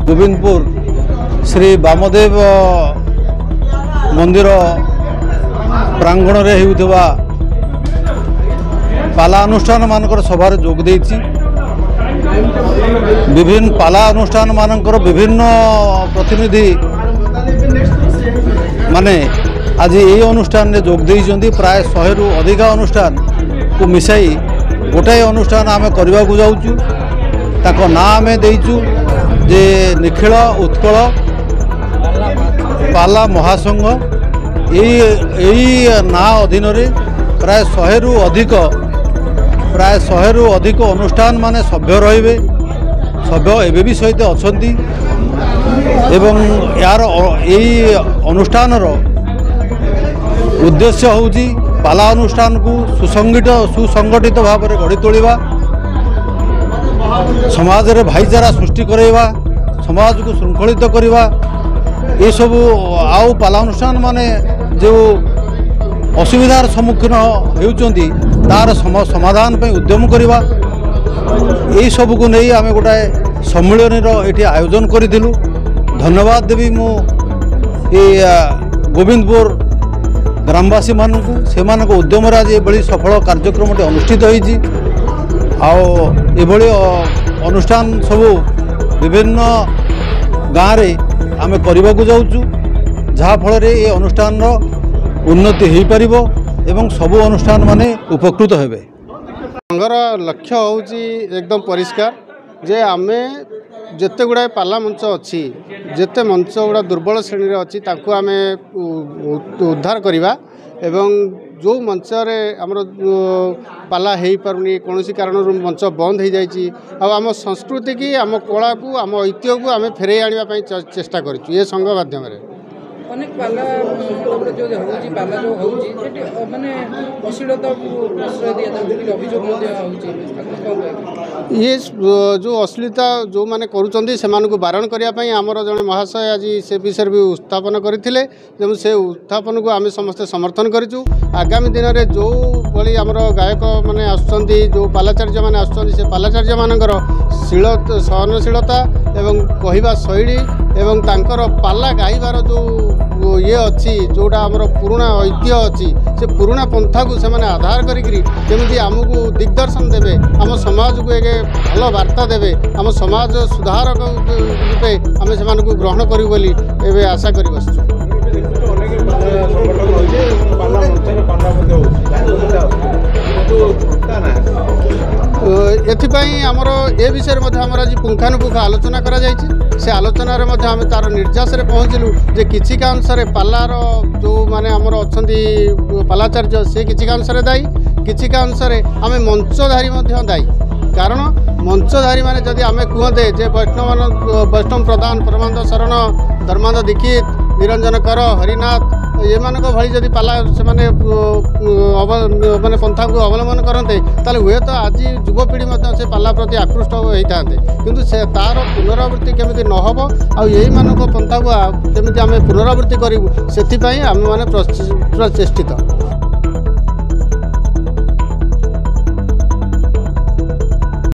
गोविंदपुर श्री वामदेव मंदिर प्रांगण रे हेउथबा पाला अनुष्ठान मानकर सभार जोग देछि। विभिन्न पाला अनुष्ठान मानकर विभिन्न प्रतिनिधि माने आज ये अनुष्ठान रे जोग देइछन्ति। प्राय 100 रु अधिक अनुष्ठान को मिसाई गोटाए अनुष्ठान आम करने को जाऊँ। ताको ना आम देइछु जे निखिल उत्कल पाला महासंघ। यही ना अधीन प्राय 100 रु अधिक अनुष्ठान माने सभ्य रहिबे। सभ्य एबे भी सहित अछंती एवं यार यही अनुष्ठान उद्देश्य होउची पाला अनुष्ठान को सुसंगठित भाव में गढ़ी तोलिबा, समाज रे भाईचारा सृष्टि करैबा, समाज को श्रृंखलित करवा। ये सब आउ पाला अनुष्ठान माने जो असुविधार सम्मुखीन होउचंती तार समाधान पे उद्यम करवा। यही सब को नहीं आम गोटाए सम्मेलन ये आयोजन करूँ। धन्यवाद देवी मु गोविंदपुर ग्रामवासी मानक से उद्यम आज ये सफल कार्यक्रम अनुष्ठित होती। आभली अनुष्ठान सब विभिन्न गाँव में आम करने को जाऊँ, जहाँफल ये अनुष्ठान उन्नति हो पार एवं सबू अनुष्ठान माने उपकृत हेबे। संघर लक्ष्य हूँ एकदम परिष्कार जे आमे जिते गुड़ाए पाला मंच अच्छी, जिते मंच गुड़ा दुर्बल श्रेणी अच्छी ताकू आमे उद्धार करवा। एवं जो मंच रे आमर पाला हो पारुनी कौन कारण मंच बंद हो जाइए आम संस्कृति की आम कला को आम ऐतिह्य को आम फेरे आने चेष्टा करूँ। ये संघ माध्यम अनेक पाला जो होची पाला जो होची माने अश्लीलता प्रश्रय दिया जाउची अभियोग होची। ये जो अश्लीलता जो माने करूचंदी से मानको बारण करिया पई हमर जने महाशय आज से विषय भी उत्थापन करथिले। जेम से उत्थापन को आमे समस्त समर्थन करिचु। आगामी दिन रे जो बली हमर गायक माने आसुचंदी, जो पालाचार्य माने आसुचंदी, से पालाचार्य मानकर सहनशीलता एवं कहिबा शैली एवं तांकर पाला गाइबार जो ये अच्छी जोड़ा आमर पुराना ऐतिह्य अच्छी से पुराना पंथा को सेमाने आधार करी केमिति आमको दिग्दर्शन देवे, आम समाज को एक भल वार्ता देवे, आम समाज सुधारक रूपे आम से ग्रहण करूँ बोली एवं आशा कर बसचु। एथिपाई आमर ए विषय में आज पुंखानुपुंख आलोचना करा जायछि। से आलोचना रे मध्य आम तार निर्यास रे पहुँचलु जे किछि का अनुसार पालार जो माने आमर अच्छी पालाचार्य से किछि का अनुसार दायी, किछि का अनुसार आम मंचधारी दायी। कारण मंचधारी माने जदि आम कहते जे वैष्णव प्रधान, परमानंद शरण, धर्मानंद दीक्षित, निरंजन कर, हरिनाथ ये भली जदि पाला से माने पंथा को अवलंबन करते ताले हुए तो आज युवपीढ़ी से पाला प्रति आकृष्ट होता। किंतु से तार पुनरावृत्ति केमिति न हो आ यही मानक पंथा को केमिति आम पुनरावृत्ति करूँ से आम मैंने प्रचेषित।